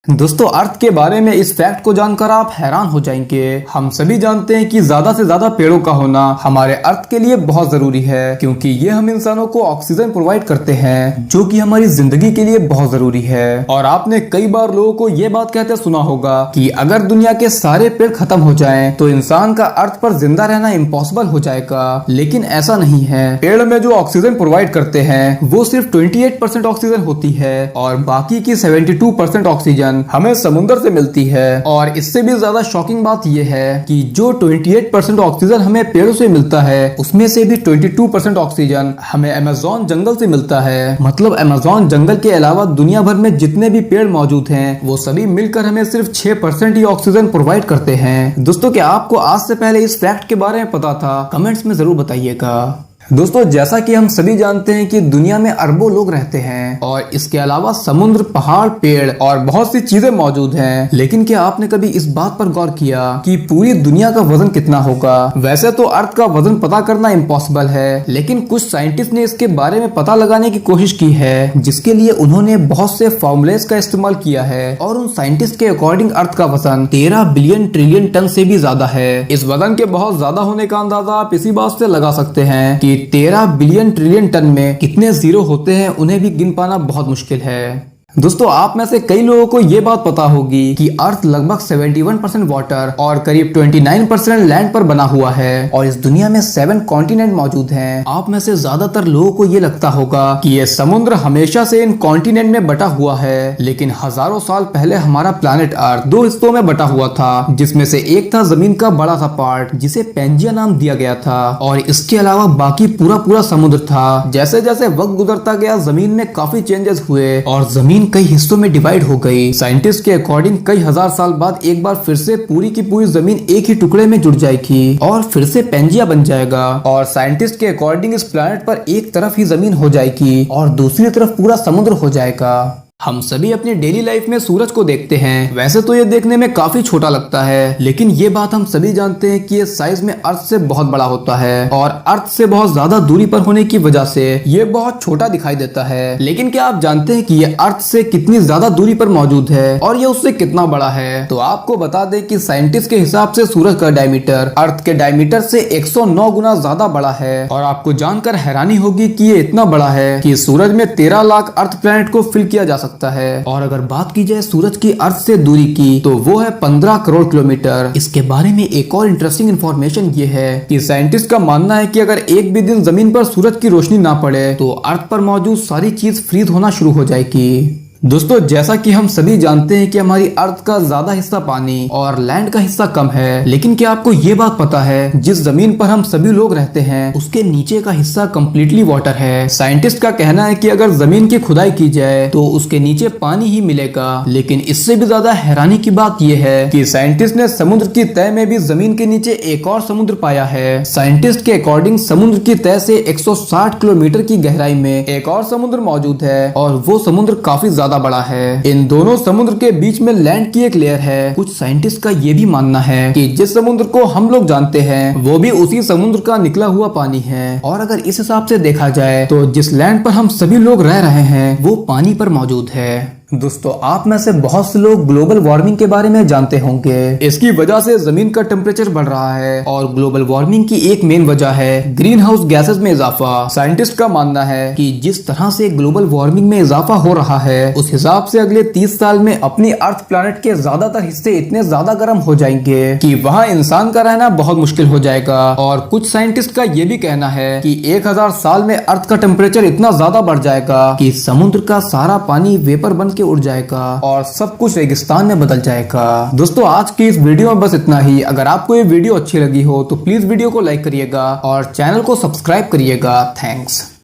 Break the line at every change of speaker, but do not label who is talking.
दोस्तों, अर्थ के बारे में इस फैक्ट को जानकर आप हैरान हो जाएंगे। हम सभी जानते हैं कि ज्यादा से ज्यादा पेड़ों का होना हमारे अर्थ के लिए बहुत जरूरी है, क्योंकि ये हम इंसानों को ऑक्सीजन प्रोवाइड करते हैं, जो कि हमारी जिंदगी के लिए बहुत जरूरी है। और आपने कई बार लोगों को ये बात कहते सुना होगा कि अगर दुनिया के सारे पेड़ खत्म हो जाएं, तो इंसान का अर्थ पर जिंदा रहना इम्पॉसिबल हो जाएगा। लेकिन ऐसा नहीं है। पेड़ में जो ऑक्सीजन प्रोवाइड करते हैं वो सिर्फ 28% ऑक्सीजन होती है और बाकी की 72% ऑक्सीजन हमें समुद्र से मिलती है। और इससे भी ज्यादा शॉकिंग बात यह है कि जो 28% ऑक्सीजन हमें पेड़ों से मिलता है, उसमें से भी 22% ऑक्सीजन हमें अमेज़न जंगल से मिलता है। मतलब अमेज़न जंगल के अलावा दुनिया भर में जितने भी पेड़ मौजूद हैं, वो सभी मिलकर हमें सिर्फ 6% ही ऑक्सीजन प्रोवाइड करते हैं। दोस्तों, क्या आपको आज से पहले इस फैक्ट के बारे में पता था? कमेंट्स में जरूर बताइएगा। दोस्तों, जैसा कि हम सभी जानते हैं कि दुनिया में अरबों लोग रहते हैं और इसके अलावा समुद्र, पहाड़, पेड़ और बहुत सी चीजें मौजूद हैं। लेकिन क्या आपने कभी इस बात पर गौर किया कि पूरी दुनिया का वजन कितना होगा? वैसे तो अर्थ का वजन पता करना इम्पॉसिबल है, लेकिन कुछ साइंटिस्ट ने इसके बारे में पता लगाने की कोशिश की है, जिसके लिए उन्होंने बहुत से फॉर्मूलेस का इस्तेमाल किया है। और उन साइंटिस्ट के अकॉर्डिंग अर्थ का वजन 13 बिलियन ट्रिलियन टन से भी ज्यादा है। इस वजन के बहुत ज्यादा होने का अंदाजा आप इसी बात से लगा सकते हैं कि 13 बिलियन ट्रिलियन टन में कितने जीरो होते हैं, उन्हें भी गिन पाना बहुत मुश्किल है। दोस्तों, आप में से कई लोगों को ये बात पता होगी कि अर्थ लगभग 71% वाटर और करीब 29% लैंड पर बना हुआ है और इस दुनिया में 7 कॉन्टिनेंट मौजूद हैं। आप में से ज्यादातर लोगों को ये लगता होगा कि ये समुद्र हमेशा से इन कॉन्टिनेंट में बटा हुआ है, लेकिन हजारों साल पहले हमारा प्लैनेट अर्थ 2 हिस्सों में बटा हुआ था, जिसमें से एक था जमीन का बड़ा सा पार्ट, जिसे पेंजिया नाम दिया गया था, और इसके अलावा बाकी पूरा समुद्र था। जैसे जैसे वक्त गुजरता गया, जमीन में काफी चेंजेस हुए और जमीन कई हिस्सों में डिवाइड हो गई। साइंटिस्ट के अकॉर्डिंग कई हजार साल बाद एक बार फिर से पूरी की पूरी जमीन एक ही टुकड़े में जुड़ जाएगी और फिर से पेंजिया बन जाएगा। और साइंटिस्ट के अकॉर्डिंग इस प्लैनेट पर एक तरफ ही जमीन हो जाएगी और दूसरी तरफ पूरा समुद्र हो जाएगा। हम सभी अपनी डेली लाइफ में सूरज को देखते हैं। वैसे तो ये देखने में काफी छोटा लगता है, लेकिन ये बात हम सभी जानते हैं कि ये साइज में अर्थ से बहुत बड़ा होता है और अर्थ से बहुत ज्यादा दूरी पर होने की वजह से ये बहुत छोटा दिखाई देता है। लेकिन क्या आप जानते हैं कि ये अर्थ से कितनी ज्यादा दूरी पर मौजूद है और ये उससे कितना बड़ा है? तो आपको बता दें कि साइंटिस्ट के हिसाब से सूरज का डायमीटर अर्थ के डायमीटर से 109 गुना ज्यादा बड़ा है। और आपको जानकर हैरानी होगी कि ये इतना बड़ा है कि सूरज में 13 लाख अर्थ प्लैनेट को फिल किया जा सकता है। और अगर बात की जाए सूरज की अर्थ से दूरी की, तो वो है 15 करोड़ किलोमीटर। इसके बारे में एक और इंटरेस्टिंग इन्फॉर्मेशन ये है कि साइंटिस्ट का मानना है कि अगर एक भी दिन जमीन पर सूरज की रोशनी ना पड़े, तो अर्थ पर मौजूद सारी चीज फ्रीज होना शुरू हो जाएगी। दोस्तों, जैसा कि हम सभी जानते हैं कि हमारी अर्थ का ज्यादा हिस्सा पानी और लैंड का हिस्सा कम है, लेकिन क्या आपको ये बात पता है जिस जमीन पर हम सभी लोग रहते हैं, उसके नीचे का हिस्सा कम्प्लीटली वाटर है। साइंटिस्ट का कहना है कि अगर जमीन की खुदाई की जाए तो उसके नीचे पानी ही मिलेगा। लेकिन इससे भी ज्यादा हैरानी की बात यह है कि साइंटिस्ट ने समुद्र की तह में भी जमीन के नीचे एक और समुद्र पाया है। साइंटिस्ट के अकॉर्डिंग समुद्र की तह से 160 किलोमीटर की गहराई में एक और समुद्र मौजूद है और वो समुद्र काफी ज्यादा बड़ा है। इन दोनों समुद्र के बीच में लैंड की एक लेयर है। कुछ साइंटिस्ट का ये भी मानना है कि जिस समुद्र को हम लोग जानते हैं, वो भी उसी समुद्र का निकला हुआ पानी है। और अगर इस हिसाब से देखा जाए तो जिस लैंड पर हम सभी लोग रह रहे हैं, वो पानी पर मौजूद है। दोस्तों, आप में से बहुत से लोग ग्लोबल वार्मिंग के बारे में जानते होंगे। इसकी वजह से जमीन का टेम्परेचर बढ़ रहा है और ग्लोबल वार्मिंग की एक मेन वजह है ग्रीन हाउस गैसेस में इजाफा। साइंटिस्ट का मानना है कि जिस तरह से ग्लोबल वार्मिंग में इजाफा हो रहा है, उस हिसाब से अगले 30 साल में अपनी अर्थ प्लैनेट के ज्यादातर हिस्से इतने ज्यादा गर्म हो जाएंगे कि वहाँ इंसान का रहना बहुत मुश्किल हो जाएगा। और कुछ साइंटिस्ट का ये भी कहना है कि 1000 साल में अर्थ का टेम्परेचर इतना ज्यादा बढ़ जाएगा कि समुद्र का सारा पानी वेपर बन के उड़ जाएगा और सब कुछ रेगिस्तान में बदल जाएगा। दोस्तों, आज की इस वीडियो में बस इतना ही। अगर आपको ये वीडियो अच्छी लगी हो तो प्लीज वीडियो को लाइक करिएगा और चैनल को सब्सक्राइब करिएगा। थैंक्स।